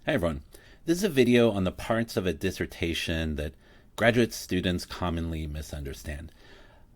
Hi everyone. This is a video on the parts of a dissertation that graduate students commonly misunderstand.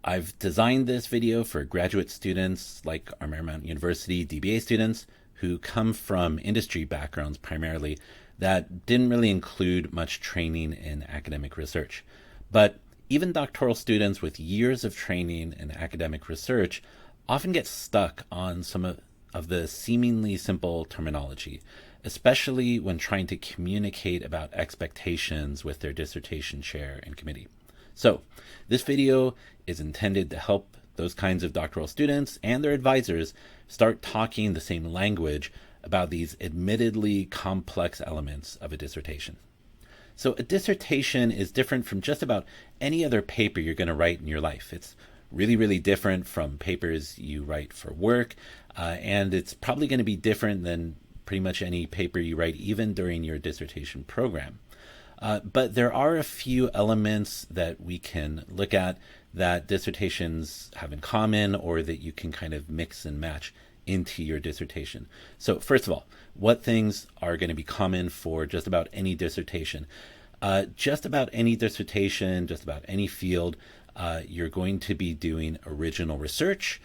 I've designed this video for graduate students like our Marymount University DBA students who come from industry backgrounds primarily that didn't really include much training in academic research. But even doctoral students with years of training in academic research often get stuck on some of the seemingly simple terminology, especially when trying to communicate about expectations with their dissertation chair and committee. So this video is intended to help those kinds of doctoral students and their advisors start talking the same language about these admittedly complex elements of a dissertation. So a dissertation is different from just about any other paper you're going to write in your life. It's really different from papers you write for work, and it's probably going to be different than pretty much any paper you write even during your dissertation program. But there are a few elements that we can look at that dissertations have in common or that you can kind of mix and match into your dissertation. So first of all, what things are going to be common for just about any dissertation? Just about any dissertation, just about any field, you're going to be doing original research.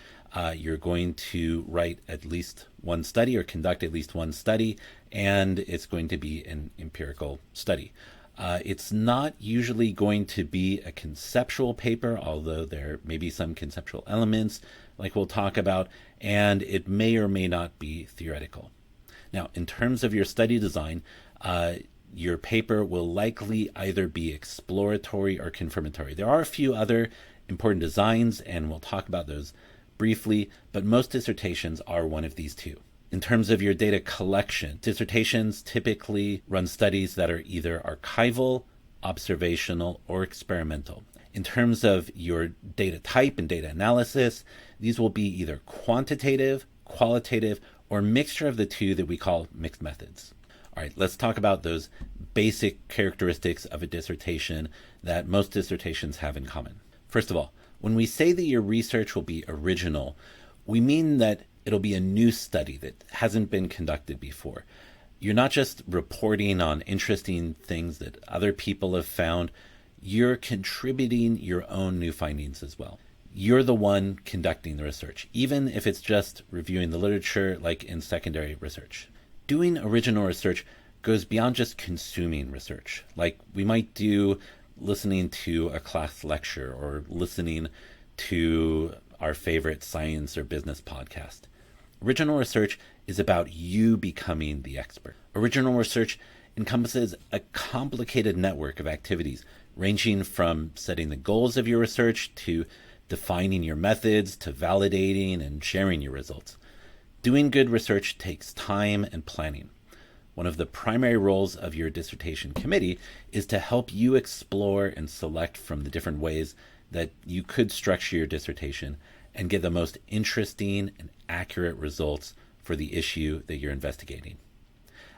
You're going to write at least one study or conduct at least one study, and it's going to be an empirical study. It's not usually going to be a conceptual paper, although there may be some conceptual elements like we'll talk about, and it may or may not be theoretical. Now, in terms of your study design, your paper will likely either be exploratory or confirmatory. There are a few other important designs, and we'll talk about those briefly, but most dissertations are one of these two. In terms of your data collection, dissertations typically run studies that are either archival, observational, or experimental. In terms of your data type and data analysis, these will be either quantitative, qualitative, or mixture of the two that we call mixed methods. All right, let's talk about those basic characteristics of a dissertation that most dissertations have in common. First of all, when we say that your research will be original, we mean that it'll be a new study that hasn't been conducted before. You're not just reporting on interesting things that other people have found, you're contributing your own new findings as well. You're the one conducting the research, even if it's just reviewing the literature like in secondary research. Doing original research goes beyond just consuming research, like we might do listening to a class lecture or listening to our favorite science or business podcast. Original research is about you becoming the expert. Original research encompasses a complicated network of activities, ranging from setting the goals of your research to defining your methods to validating and sharing your results. Doing good research takes time and planning. One of the primary roles of your dissertation committee is to help you explore and select from the different ways that you could structure your dissertation and get the most interesting and accurate results for the issue that you're investigating.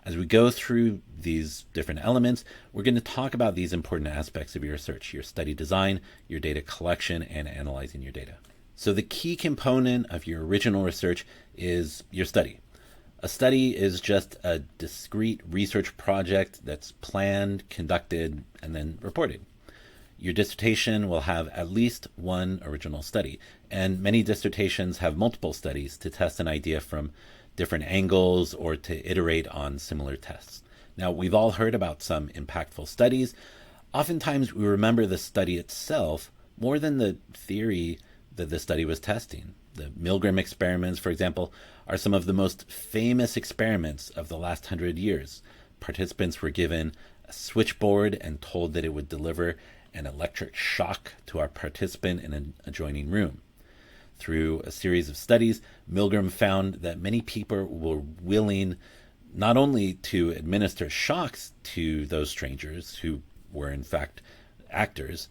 As we go through these different elements, we're going to talk about these important aspects of your research, your study design, your data collection, and analyzing your data. So the key component of your original research is your study. A study is just a discrete research project that's planned, conducted, and then reported. Your dissertation will have at least one original study, and many dissertations have multiple studies to test an idea from different angles or to iterate on similar tests. Now, we've all heard about some impactful studies. Oftentimes, we remember the study itself more than the theory that the study was testing. The Milgram experiments, for example, are some of the most famous experiments of the last 100 years. Participants were given a switchboard and told that it would deliver an electric shock to our participant in an adjoining room. Through a series of studies, Milgram found that many people were willing not only to administer shocks to those strangers who were in fact actors,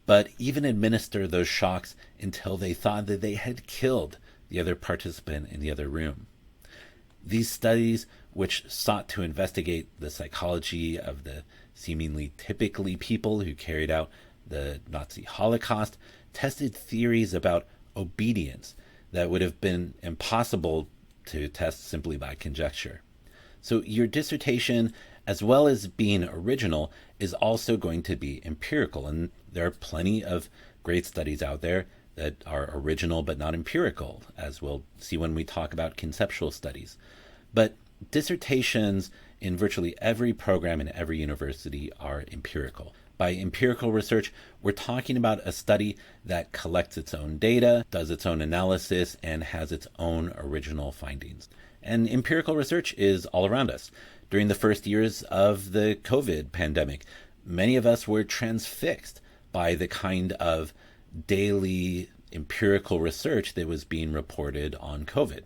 but even administer those shocks until they thought that they had killed the other participant in the other room. These studies, which sought to investigate the psychology of the seemingly typically people who carried out the Nazi Holocaust, tested theories about obedience that would have been impossible to test simply by conjecture. So your dissertation as well as being original, is also going to be empirical. And there are plenty of great studies out there that are original but not empirical, as we'll see when we talk about conceptual studies. But dissertations in virtually every program in every university are empirical. By empirical research, we're talking about a study that collects its own data, does its own analysis, and has its own original findings. And empirical research is all around us. During the first years of the COVID pandemic, many of us were transfixed by the kind of daily empirical research that was being reported on COVID.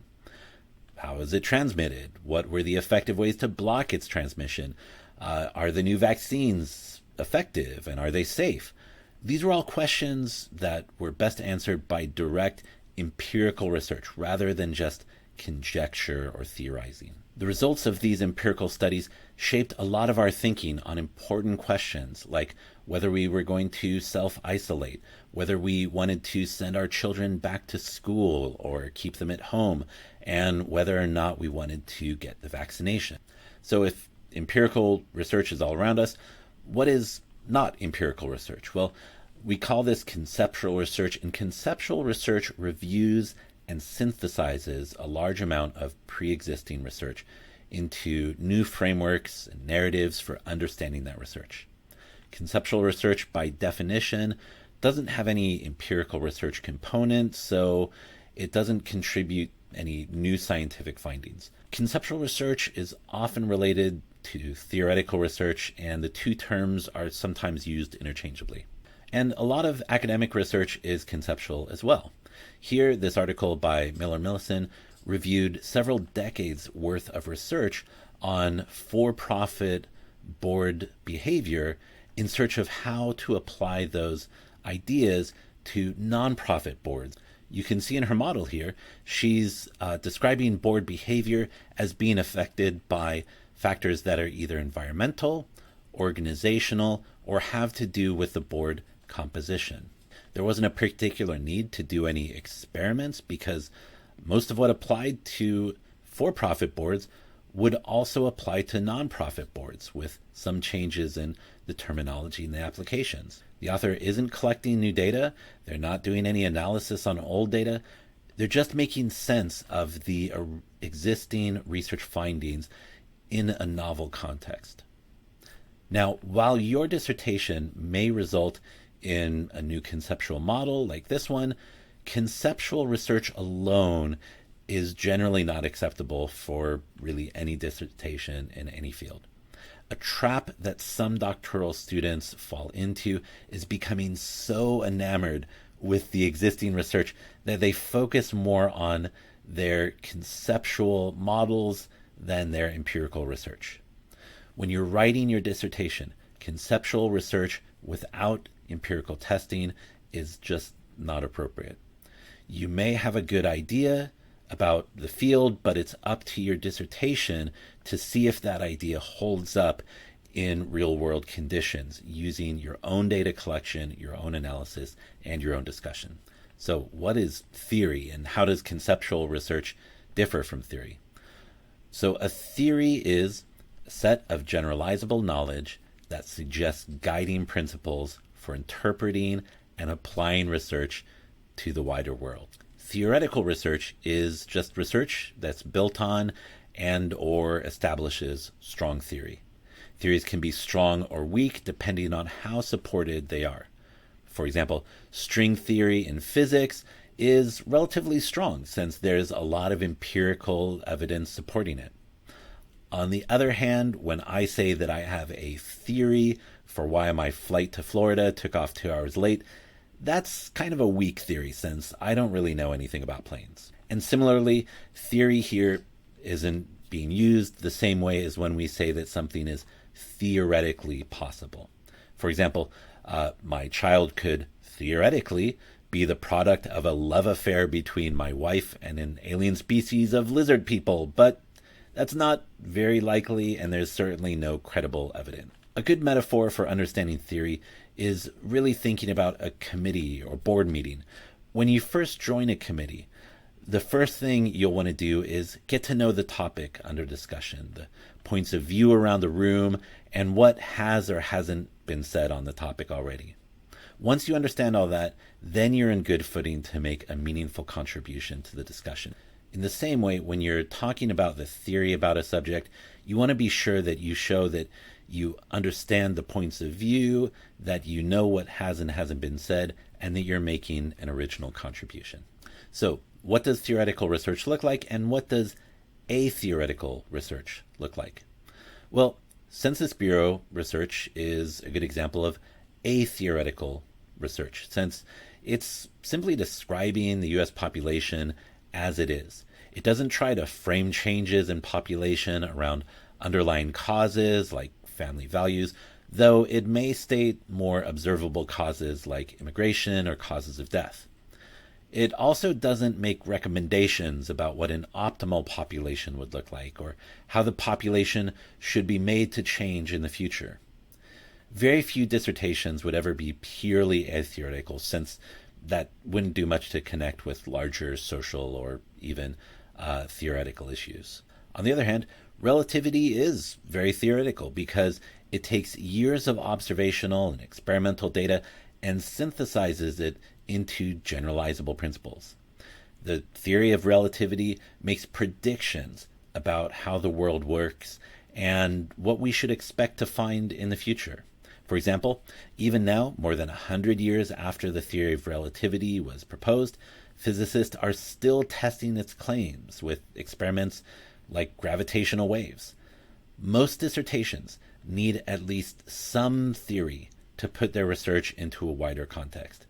How is it transmitted? What were the effective ways to block its transmission? Are the new vaccines effective, and are they safe? These were all questions that were best answered by direct empirical research rather than just conjecture or theorizing. The results of these empirical studies shaped a lot of our thinking on important questions like whether we were going to self-isolate, whether we wanted to send our children back to school or keep them at home, and whether or not we wanted to get the vaccination. So if empirical research is all around us, what is not empirical research? Well, we call this conceptual research, and conceptual research reviews and synthesizes a large amount of pre-existing research into new frameworks and narratives for understanding that research. Conceptual research, by definition, doesn't have any empirical research component, so it doesn't contribute any new scientific findings. Conceptual research is often related to theoretical research, and the two terms are sometimes used interchangeably. And a lot of academic research is conceptual as well. Here, this article by Miller-Millison reviewed several decades worth of research on for-profit board behavior in search of how to apply those ideas to nonprofit boards. You can see in her model here, she's describing board behavior as being affected by factors that are either environmental, organizational, or have to do with the board composition. There wasn't a particular need to do any experiments because most of what applied to for-profit boards would also apply to nonprofit boards with some changes in the terminology and the applications. The author isn't collecting new data. They're not doing any analysis on old data. They're just making sense of the existing research findings in a novel context. Now, while your dissertation may result in a new conceptual model like this one, conceptual research alone is generally not acceptable for really any dissertation in any field. A trap that some doctoral students fall into is becoming so enamored with the existing research that they focus more on their conceptual models than their empirical research. When you're writing your dissertation, conceptual research without empirical testing is just not appropriate. You may have a good idea about the field, but it's up to your dissertation to see if that idea holds up in real-world conditions using your own data collection, your own analysis, and your own discussion. So what is theory, and how does conceptual research differ from theory? So a theory is a set of generalizable knowledge that suggests guiding principles for interpreting and applying research to the wider world. Theoretical research is just research that's built on and or establishes strong theory. Theories can be strong or weak depending on how supported they are. For example, string theory in physics is relatively strong since there's a lot of empirical evidence supporting it. On the other hand, when I say that I have a theory for why my flight to Florida took off 2 hours late, that's kind of a weak theory since I don't really know anything about planes. And similarly, theory here isn't being used the same way as when we say that something is theoretically possible. For example, my child could theoretically be the product of a love affair between my wife and an alien species of lizard people, but that's not very likely, and there's certainly no credible evidence. A good metaphor for understanding theory is really thinking about a committee or board meeting. When you first join a committee, the first thing you'll want to do is get to know the topic under discussion, the points of view around the room, and what has or hasn't been said on the topic already. Once you understand all that, then you're in good footing to make a meaningful contribution to the discussion. In the same way, when you're talking about the theory about a subject, you want to be sure that you show that you understand the points of view, that you know what has and hasn't been said, and that you're making an original contribution. So, what does theoretical research look like, and what does atheoretical research look like? Well, Census Bureau research is a good example of atheoretical research, since it's simply describing the U.S. population as it is. It doesn't try to frame changes in population around underlying causes like family values, though it may state more observable causes like immigration or causes of death. It also doesn't make recommendations about what an optimal population would look like or how the population should be made to change in the future. Very few dissertations would ever be purely atheoretical, since that wouldn't do much to connect with larger social or even theoretical issues. On the other hand, relativity is very theoretical because it takes years of observational and experimental data and synthesizes it into generalizable principles. The theory of relativity makes predictions about how the world works and what we should expect to find in the future. For example, even now, more than 100 years after the theory of relativity was proposed, physicists are still testing its claims with experiments like gravitational waves. Most dissertations need at least some theory to put their research into a wider context.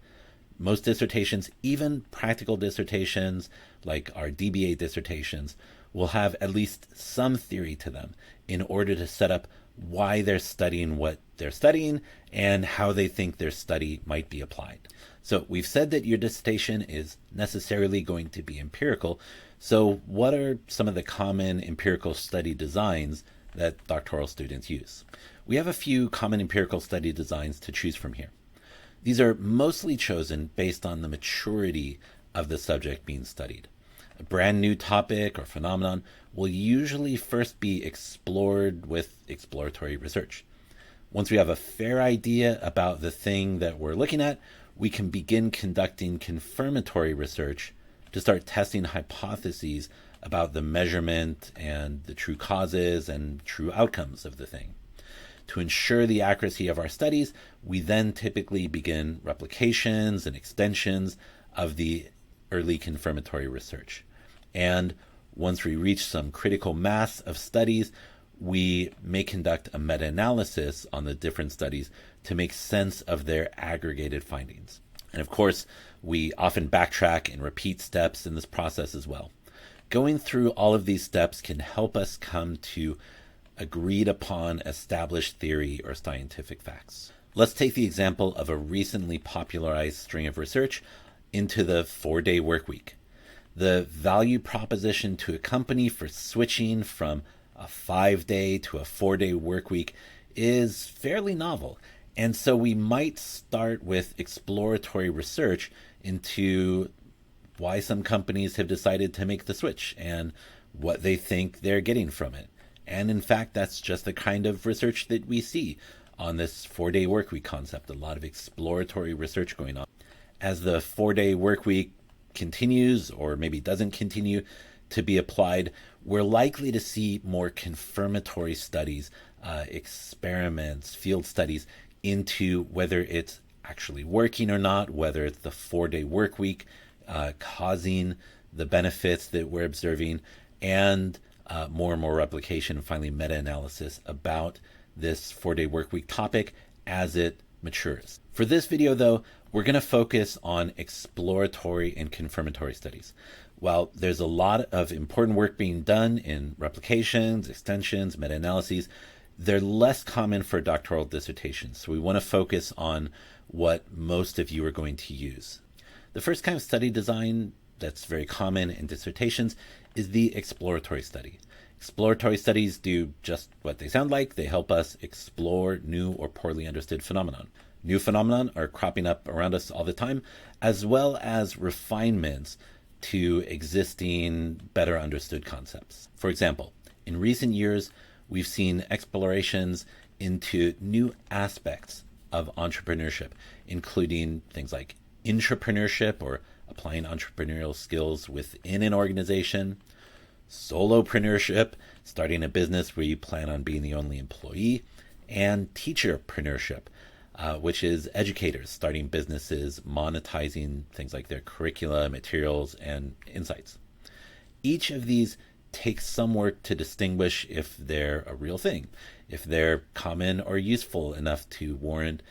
Most dissertations, even practical dissertations like our DBA dissertations, will have at least some theory to them in order to set up why they're studying what they're studying and how they think their study might be applied. So we've said that your dissertation is necessarily going to be empirical. So what are some of the common empirical study designs that doctoral students use? We have a few common empirical study designs to choose from here. These are mostly chosen based on the maturity of the subject being studied. A brand new topic or phenomenon will usually first be explored with exploratory research. Once we have a fair idea about the thing that we're looking at, we can begin conducting confirmatory research to start testing hypotheses about the measurement and the true causes and true outcomes of the thing. To ensure the accuracy of our studies, we then typically begin replications and extensions of the early confirmatory research. And once we reach some critical mass of studies, we may conduct a meta-analysis on the different studies to make sense of their aggregated findings. And of course, we often backtrack and repeat steps in this process as well. Going through all of these steps can help us come to agreed upon established theory or scientific facts. Let's take the example of a recently popularized string of research into the 4-day work week. The value proposition to a company for switching from a 5-day to a 4-day work week is fairly novel. And so we might start with exploratory research into why some companies have decided to make the switch and what they think they're getting from it. And in fact, that's just the kind of research that we see on this 4-day work week concept, a lot of exploratory research going on. As the 4-day work week continues or maybe doesn't continue to be applied, we're likely to see more confirmatory studies, experiments, field studies into whether it's actually working or not, whether it's the 4-day work week causing the benefits that we're observing, and more and more replication and finally meta-analysis about this 4-day work week topic as it matures. For this video, though, we're going to focus on exploratory and confirmatory studies. While there's a lot of important work being done in replications, extensions, meta-analyses, they're less common for doctoral dissertations. So we want to focus on what most of you are going to use. The first kind of study design that's very common in dissertations is the exploratory study. Exploratory studies do just what they sound like. They help us explore new or poorly understood phenomenon. New phenomenon are cropping up around us all the time, as well as refinements to existing, better understood concepts. For example, in recent years, we've seen explorations into new aspects of entrepreneurship, including things like intrapreneurship, or applying entrepreneurial skills within an organization, solopreneurship, starting a business where you plan on being the only employee, and teacherpreneurship, which is educators starting businesses, monetizing things like their curricula, materials, and insights. Each of these takes some work to distinguish if they're a real thing, if they're common or useful enough to warrant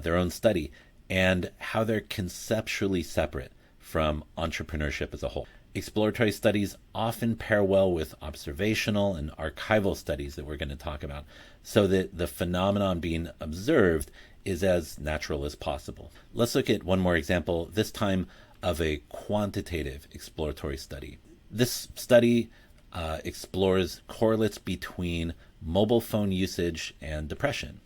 their own study, and how they're conceptually separate from entrepreneurship as a whole. Exploratory studies often pair well with observational and archival studies that we're going to talk about, so that the phenomenon being observed is as natural as possible. Let's look at one more example, this time of a quantitative exploratory study. This study explores correlates between mobile phone usage and depression.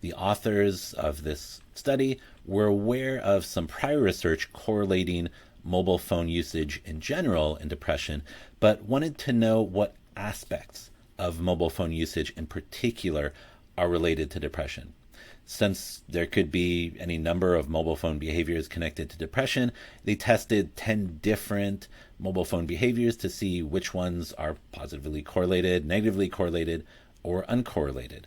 The authors of this study were aware of some prior research correlating mobile phone usage in general and depression, but wanted to know what aspects of mobile phone usage in particular are related to depression. Since there could be any number of mobile phone behaviors connected to depression, they tested 10 different mobile phone behaviors to see which ones are positively correlated, negatively correlated, or uncorrelated.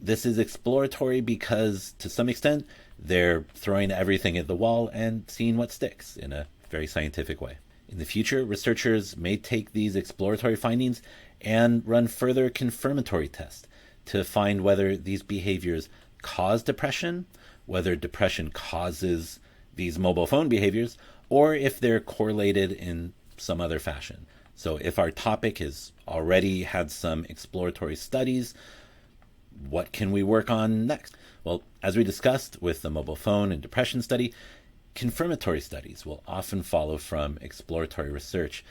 This is exploratory because, to some extent, they're throwing everything at the wall and seeing what sticks in a very scientific way. In the future, researchers may take these exploratory findings and run further confirmatory tests to find whether these behaviors cause depression, whether depression causes these mobile phone behaviors, or if they're correlated in some other fashion. So if our topic has already had some exploratory studies, what can we work on next? Well, as we discussed with the mobile phone and depression study, confirmatory studies will often follow from exploratory research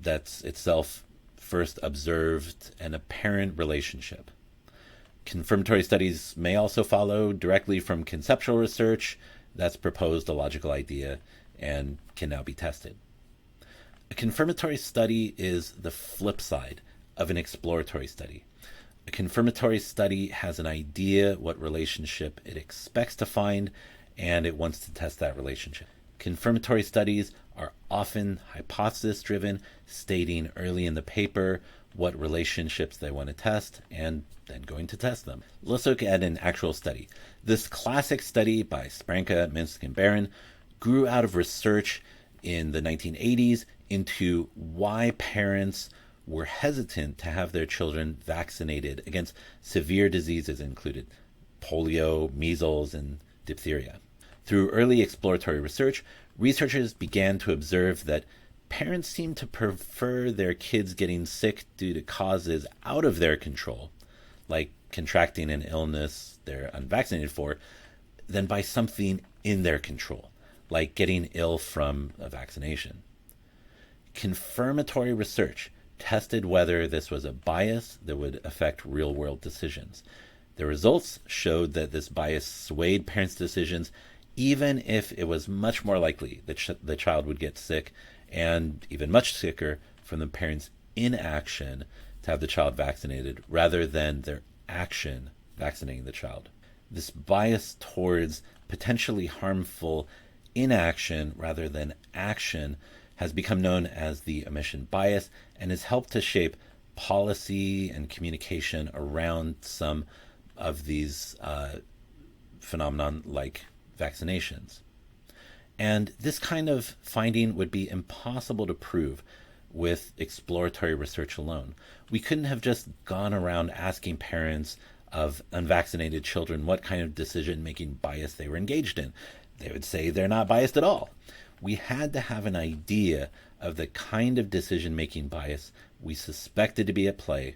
that's itself first observed an apparent relationship. Confirmatory studies may also follow directly from conceptual research that's proposed a logical idea and can now be tested. A confirmatory study is the flip side of an exploratory study. A confirmatory study has an idea what relationship it expects to find, and it wants to test that relationship. Confirmatory studies are often hypothesis-driven, stating early in the paper what relationships they want to test, and then going to test them. Let's look at an actual study. This classic study by Spranka, Minsk, and Barron grew out of research in the 1980s into why parents were hesitant to have their children vaccinated against severe diseases included polio, measles, and diphtheria. Through early exploratory research, researchers began to observe that parents seemed to prefer their kids getting sick due to causes out of their control, like contracting an illness they're unvaccinated for, than by something in their control, like getting ill from a vaccination. Confirmatory research tested whether this was a bias that would affect real-world decisions. The results showed that this bias swayed parents' decisions, even if it was much more likely that the child would get sick, and even much sicker, from the parents' inaction to have the child vaccinated rather than their action vaccinating the child. This bias towards potentially harmful inaction rather than action has become known as the omission bias and has helped to shape policy and communication around some of these phenomenon like vaccinations. And this kind of finding would be impossible to prove with exploratory research alone. We couldn't have just gone around asking parents of unvaccinated children what kind of decision-making bias they were engaged in. They would say they're not biased at all. We had to have an idea of the kind of decision-making bias we suspected to be at play,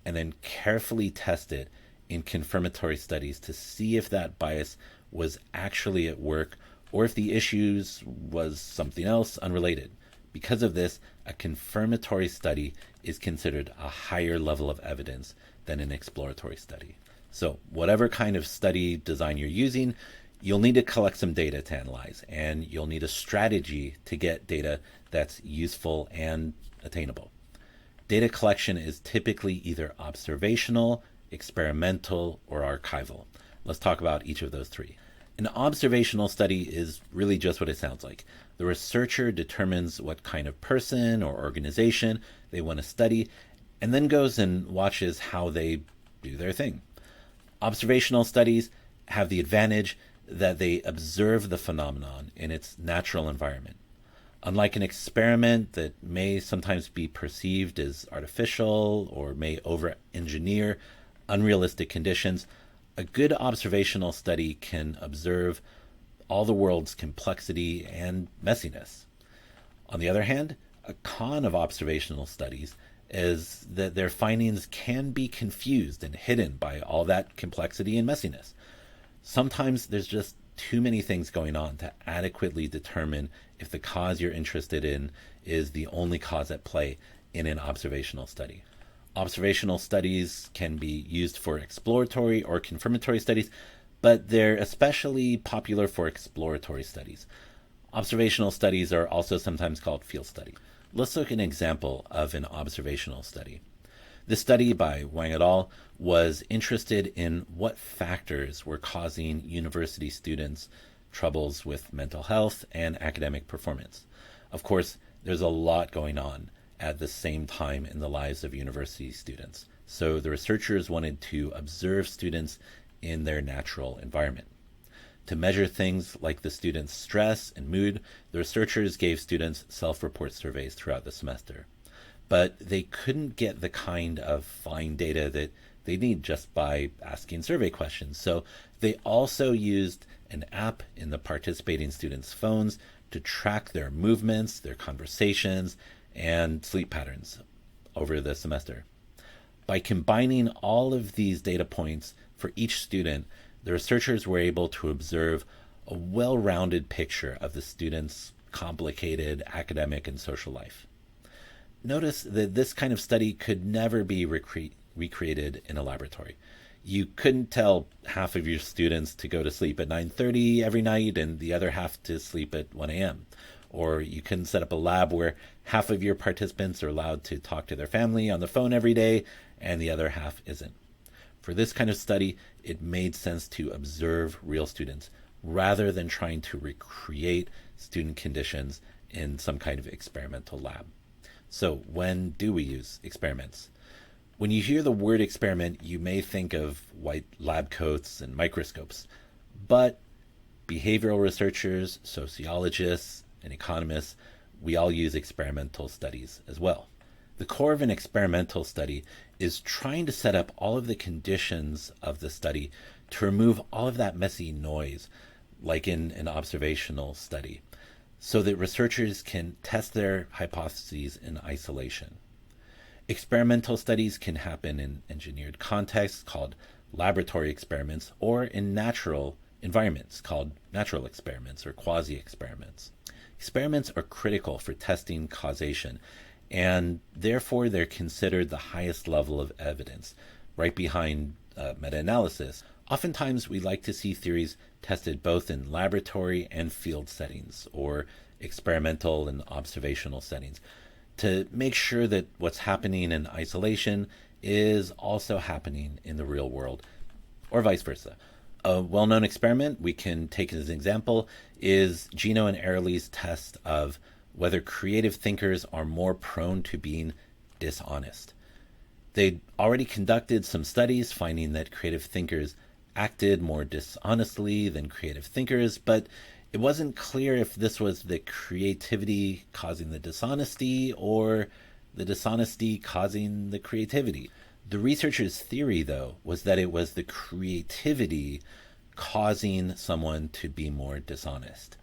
and then carefully test it in confirmatory studies to see if that bias was actually at work or if the issues was something else unrelated. Because of this, a confirmatory study is considered a higher level of evidence than an exploratory study. So whatever kind of study design you're using, you'll need to collect some data to analyze, and you'll need a strategy to get data that's useful and attainable. Data collection is typically either observational, experimental, or archival. Let's talk about each of those three. An observational study is really just what it sounds like. The researcher determines what kind of person or organization they want to study, and then goes and watches how they do their thing. Observational studies have the advantage that they observe the phenomenon in its natural environment. Unlike an experiment that may sometimes be perceived as artificial or may over-engineer unrealistic conditions, a good observational study can observe all the world's complexity and messiness. On the other hand, a con of observational studies is that their findings can be confused and hidden by all that complexity and messiness. Sometimes there's just too many things going on to adequately determine if the cause you're interested in is the only cause at play in an observational study. Observational studies can be used for exploratory or confirmatory studies, but they're especially popular for exploratory studies. Observational studies are also sometimes called field studies. Let's look at an example of an observational study. This study by Wang et al. Was interested in what factors were causing university students troubles with mental health and academic performance. Of course, there's a lot going on at the same time in the lives of university students, so the researchers wanted to observe students in their natural environment. To measure things like the students' stress and mood, the researchers gave students self-report surveys throughout the semester. But they couldn't get the kind of fine data that they need just by asking survey questions. So they also used an app in the participating students' phones to track their movements, their conversations, and sleep patterns over the semester. By combining all of these data points for each student, the researchers were able to observe a well-rounded picture of the students' complicated academic and social life. Notice that this kind of study could never be recreated in a laboratory. You couldn't tell half of your students to go to sleep at 9:30 every night and the other half to sleep at 1 a.m. Or you couldn't set up a lab where half of your participants are allowed to talk to their family on the phone every day and the other half isn't. For this kind of study, it made sense to observe real students rather than trying to recreate student conditions in some kind of experimental lab. So when do we use experiments? When you hear the word experiment, you may think of white lab coats and microscopes, but behavioral researchers, sociologists, and economists, we all use experimental studies as well. The core of an experimental study is trying to set up all of the conditions of the study to remove all of that messy noise, like in an observational study, so that researchers can test their hypotheses in isolation. Experimental studies can happen in engineered contexts called laboratory experiments or in natural environments called natural experiments or quasi-experiments. Experiments are critical for testing causation, and therefore they're considered the highest level of evidence, right behind meta-analysis. Oftentimes we like to see theories tested both in laboratory and field settings, or experimental and observational settings, to make sure that what's happening in isolation is also happening in the real world, or vice versa. A well-known experiment we can take as an example is Gino and Ehrlich's test of whether creative thinkers are more prone to being dishonest. They'd already conducted some studies finding that creative thinkers acted more dishonestly than creative thinkers, but it wasn't clear if this was the creativity causing the dishonesty or the dishonesty causing the creativity. The researchers' theory, though, was that it was the creativity causing someone to be more dishonest.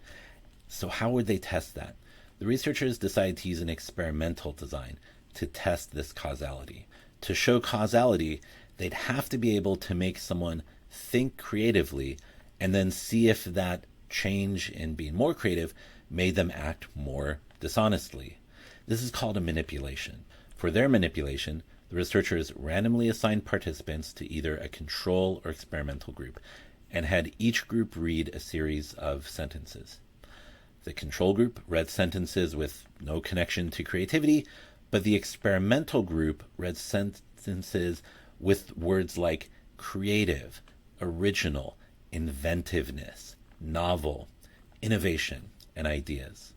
So how would they test that? The researchers decided to use an experimental design to test this causality. To show causality, they'd have to be able to make someone think creatively and then see if that change in being more creative made them act more dishonestly. This is called a manipulation. For their manipulation, the researchers randomly assigned participants to either a control or experimental group and had each group read a series of sentences. The control group read sentences with no connection to creativity, But the experimental group read sentences with words like creative, original, inventiveness, novel, innovation, and ideas.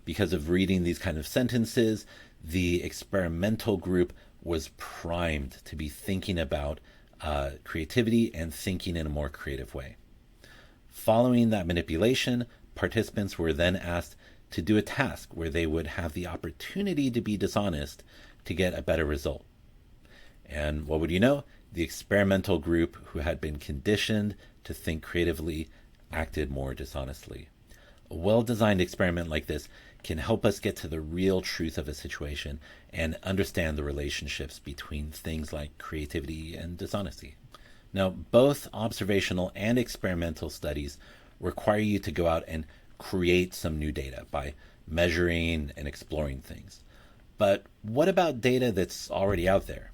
Because of reading these kind of sentences, the experimental group was primed to be thinking about creativity and thinking in a more creative way. Following that manipulation, participants were then asked to do a task where they would have the opportunity to be dishonest to get a better result. And what would you know? The experimental group, who had been conditioned to think creatively, acted more dishonestly. A well-designed experiment like this can help us get to the real truth of a situation and understand the relationships between things like creativity and dishonesty. Now, both observational and experimental studies require you to go out and create some new data by measuring and exploring things. But what about data that's already out there?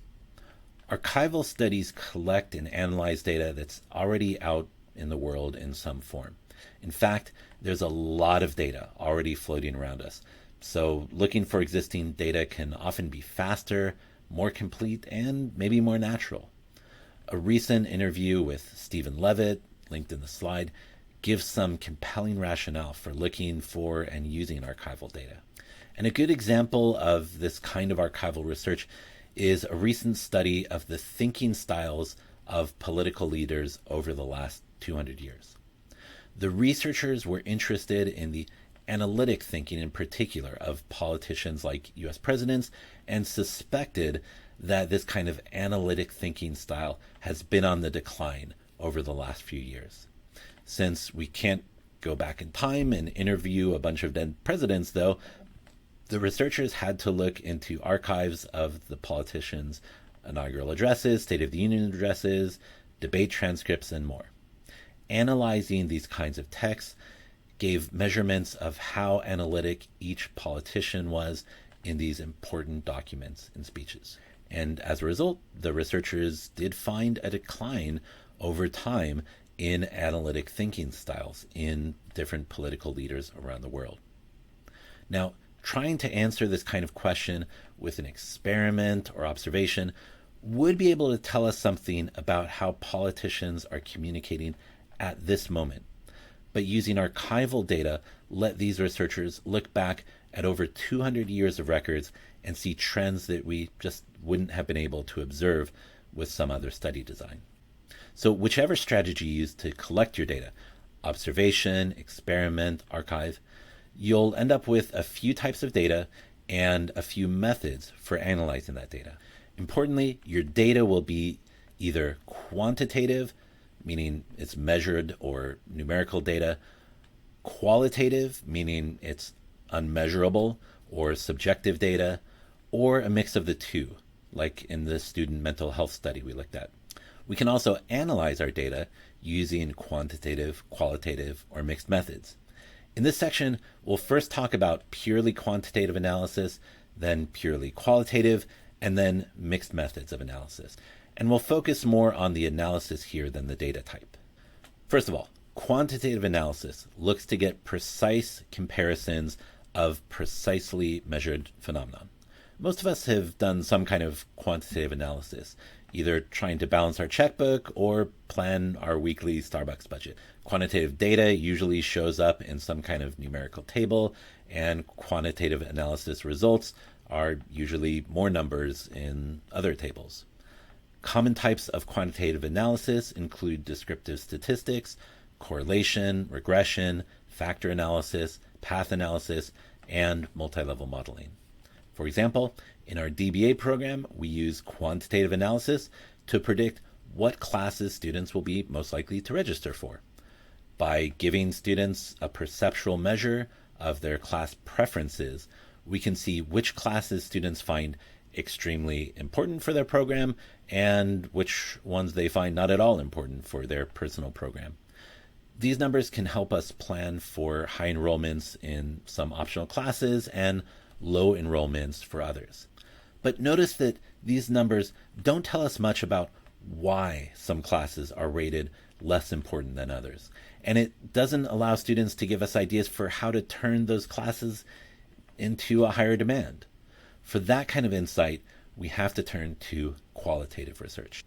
Archival studies collect and analyze data that's already out in the world in some form. In fact, there's a lot of data already floating around us. So looking for existing data can often be faster, more complete, and maybe more natural. A recent interview with Stephen Levitt, linked in the slide, gives some compelling rationale for looking for and using archival data. And a good example of this kind of archival research is a recent study of the thinking styles of political leaders over the last 200 years. The researchers were interested in the analytic thinking in particular of politicians like US presidents and suspected that this kind of analytic thinking style has been on the decline over the last few years. Since we can't go back in time and interview a bunch of dead presidents, though, the researchers had to look into archives of the politicians' inaugural addresses, State of the Union addresses, debate transcripts, and more. Analyzing these kinds of texts gave measurements of how analytic each politician was in these important documents and speeches. And as a result, the researchers did find a decline over time in analytic thinking styles in different political leaders around the world. Now, trying to answer this kind of question with an experiment or observation would be able to tell us something about how politicians are communicating at this moment. But using archival data let these researchers look back at over 200 years of records and see trends that we just wouldn't have been able to observe with some other study design. So whichever strategy you use to collect your data, observation, experiment, archive, you'll end up with a few types of data and a few methods for analyzing that data. Importantly, your data will be either quantitative, meaning it's measured or numerical data, qualitative, meaning it's unmeasurable or subjective data, or a mix of the two, like in the student mental health study we looked at. We can also analyze our data using quantitative, qualitative, or mixed methods. In this section, we'll first talk about purely quantitative analysis, then purely qualitative, and then mixed methods of analysis. And we'll focus more on the analysis here than the data type. First of all, quantitative analysis looks to get precise comparisons of precisely measured phenomenon. Most of us have done some kind of quantitative analysis, either trying to balance our checkbook or plan our weekly Starbucks budget. Quantitative data usually shows up in some kind of numerical table, and quantitative analysis results are usually more numbers in other tables. Common types of quantitative analysis include descriptive statistics, correlation, regression, factor analysis, path analysis, and multi-level modeling. For example, in our DBA program, we use quantitative analysis to predict what classes students will be most likely to register for. By giving students a perceptual measure of their class preferences, we can see which classes students find extremely important for their program and which ones they find not at all important for their personal program. These numbers can help us plan for high enrollments in some optional classes and low enrollments for others. But notice that these numbers don't tell us much about why some classes are rated less important than others. And it doesn't allow students to give us ideas for how to turn those classes into a higher demand. For that kind of insight, we have to turn to qualitative research.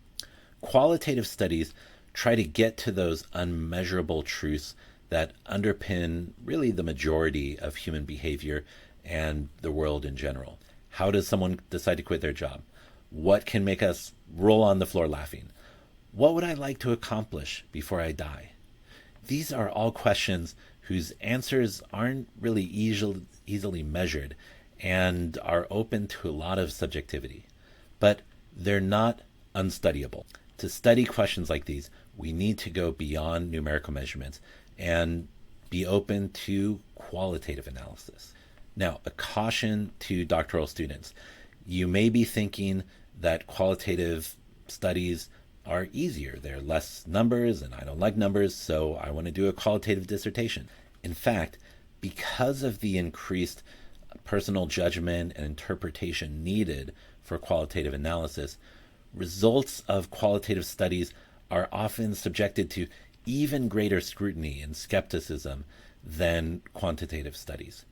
Qualitative studies try to get to those unmeasurable truths that underpin really the majority of human behavior and the world in general. How does someone decide to quit their job? What can make us roll on the floor laughing? What would I like to accomplish before I die? These are all questions whose answers aren't really easily measured and are open to a lot of subjectivity. But they're not unstudyable. To study questions like these, we need to go beyond numerical measurements and be open to qualitative analysis. Now, a caution to doctoral students. You may be thinking that qualitative studies are easier. They're less numbers, and I don't like numbers, so I want to do a qualitative dissertation. In fact, because of the increased personal judgment and interpretation needed for qualitative analysis, results of qualitative studies are often subjected to even greater scrutiny and skepticism than quantitative studies.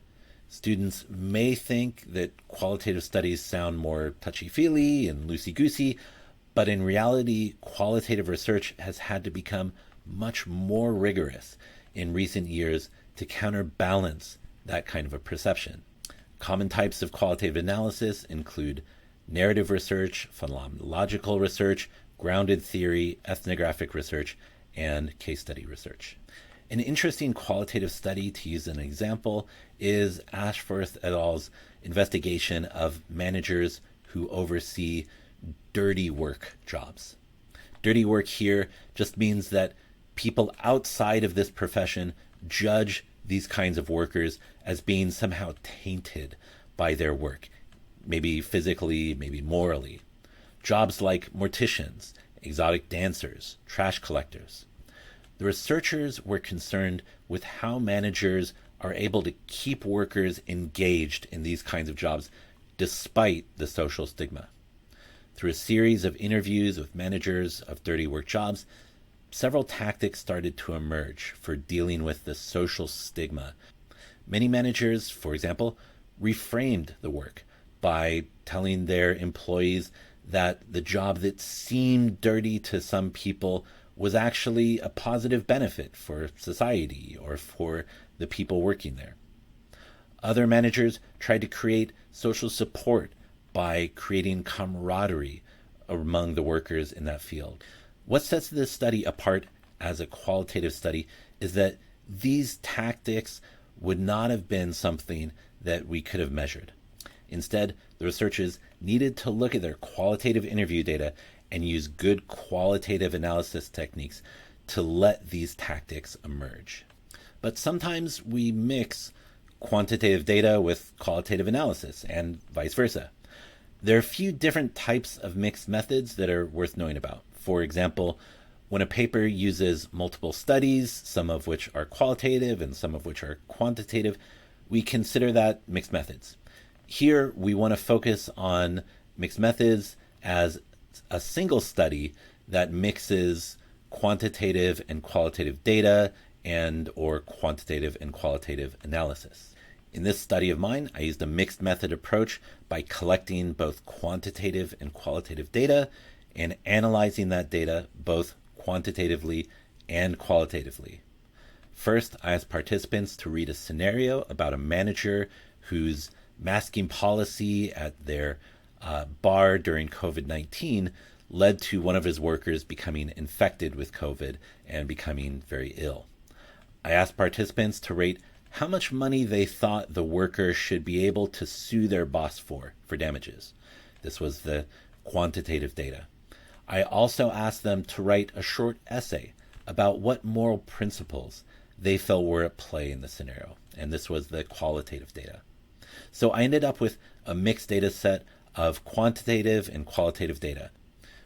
Students may think that qualitative studies sound more touchy-feely and loosey-goosey, but in reality, qualitative research has had to become much more rigorous in recent years to counterbalance that kind of a perception. Common types of qualitative analysis include narrative research, phenomenological research, grounded theory, ethnographic research, and case study research. An interesting qualitative study, to use an example, is Ashforth et al.'s investigation of managers who oversee dirty work jobs. Dirty work here just means that people outside of this profession judge these kinds of workers as being somehow tainted by their work, maybe physically, maybe morally. Jobs like morticians, exotic dancers, trash collectors. The researchers were concerned with how managers are able to keep workers engaged in these kinds of jobs despite the social stigma. Through a series of interviews with managers of dirty work jobs, several tactics started to emerge for dealing with the social stigma. Many managers, for example, reframed the work by telling their employees that the job that seemed dirty to some people was actually a positive benefit for society or for the people working there. Other managers tried to create social support by creating camaraderie among the workers in that field. What sets this study apart as a qualitative study is that these tactics would not have been something that we could have measured. Instead, the researchers needed to look at their qualitative interview data and use good qualitative analysis techniques to let these tactics emerge. But sometimes we mix quantitative data with qualitative analysis and vice versa. There are a few different types of mixed methods that are worth knowing about. For example, when a paper uses multiple studies, some of which are qualitative and some of which are quantitative, we consider that mixed methods. Here, we want to focus on mixed methods as a single study that mixes quantitative and qualitative data and or quantitative and qualitative analysis. In this study of mine, I used a mixed method approach by collecting both quantitative and qualitative data and analyzing that data both quantitatively and qualitatively. First, I asked participants to read a scenario about a manager whose masking policy at their bar during COVID-19 led to one of his workers becoming infected with COVID and becoming very ill. I asked participants to rate how much money they thought the worker should be able to sue their boss for damages. This was the quantitative data. I also asked them to write a short essay about what moral principles they felt were at play in the scenario, and this was the qualitative data. So I ended up with a mixed data set of quantitative and qualitative data.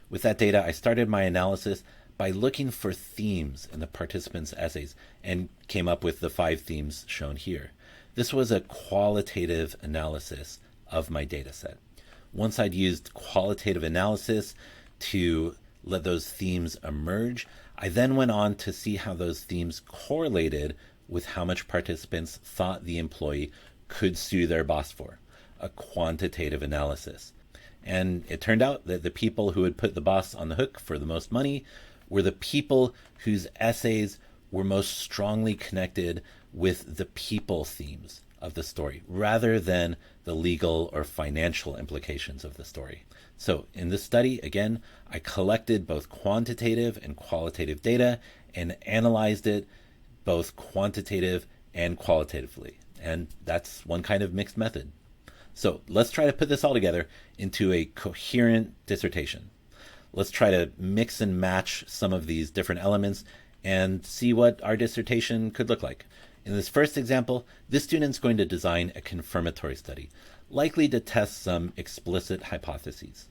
With that data, I started my analysis by looking for themes in the participants' essays and came up with the 5 themes shown here. This was a qualitative analysis of my data set. Once I'd used qualitative analysis to let those themes emerge, I then went on to see how those themes correlated with how much participants thought the employee could sue their boss for. a quantitative analysis. And it turned out that the people who had put the boss on the hook for the most money were the people whose essays were most strongly connected with the people themes of the story, rather than the legal or financial implications of the story. So in this study, again, I collected both quantitative and qualitative data and analyzed it both quantitative and qualitatively. And that's one kind of mixed method. So let's try to put this all together into a coherent dissertation. Let's try to mix and match some of these different elements and see what our dissertation could look like. In this first example, this student's going to design a confirmatory study, likely to test some explicit hypotheses.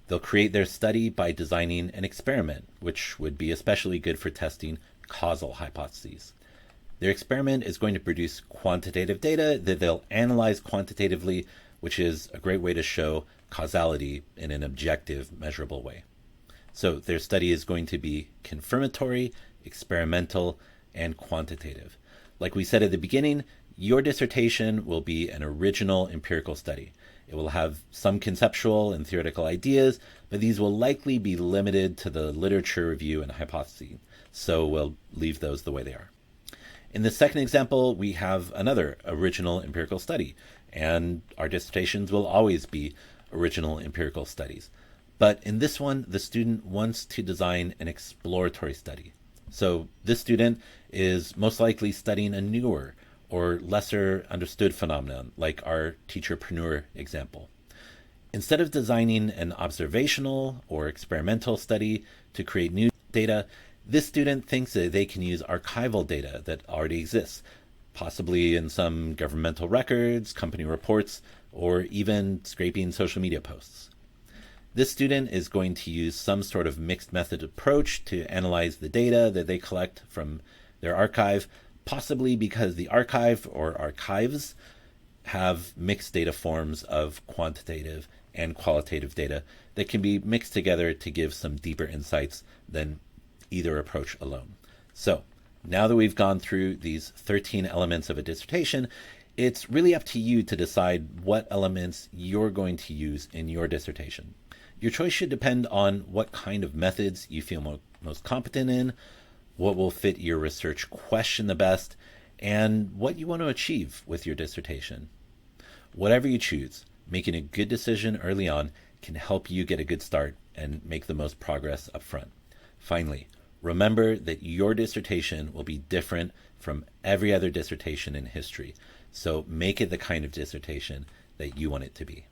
They'll create their study by designing an experiment, which would be especially good for testing causal hypotheses. Their experiment is going to produce quantitative data that they'll analyze quantitatively, which is a great way to show causality in an objective, measurable way. So their study is going to be confirmatory, experimental, and quantitative. Like we said at the beginning, your dissertation will be an original empirical study. It will have some conceptual and theoretical ideas, but these will likely be limited to the literature review and hypothesis, so we'll leave those the way they are. In the second example, we have another original empirical study, and our dissertations will always be original empirical studies. But in this one, the student wants to design an exploratory study. So this student is most likely studying a newer or lesser understood phenomenon, like our teacherpreneur example. Instead of designing an observational or experimental study to create new data, this student thinks that they can use archival data that already exists, possibly in some governmental records, company reports, or even scraping social media posts. This student is going to use some sort of mixed method approach to analyze the data that they collect from their archive, possibly because the archive or archives have mixed data forms of quantitative and qualitative data that can be mixed together to give some deeper insights than either approach alone. So now that we've gone through these 13 elements of a dissertation, it's really up to you to decide what elements you're going to use in your dissertation. Your choice should depend on what kind of methods you feel most competent in, what will fit your research question the best, and what you want to achieve with your dissertation. Whatever you choose, making a good decision early on can help you get a good start and make the most progress up front. Finally, remember that your dissertation will be different from every other dissertation in history, so make it the kind of dissertation that you want it to be.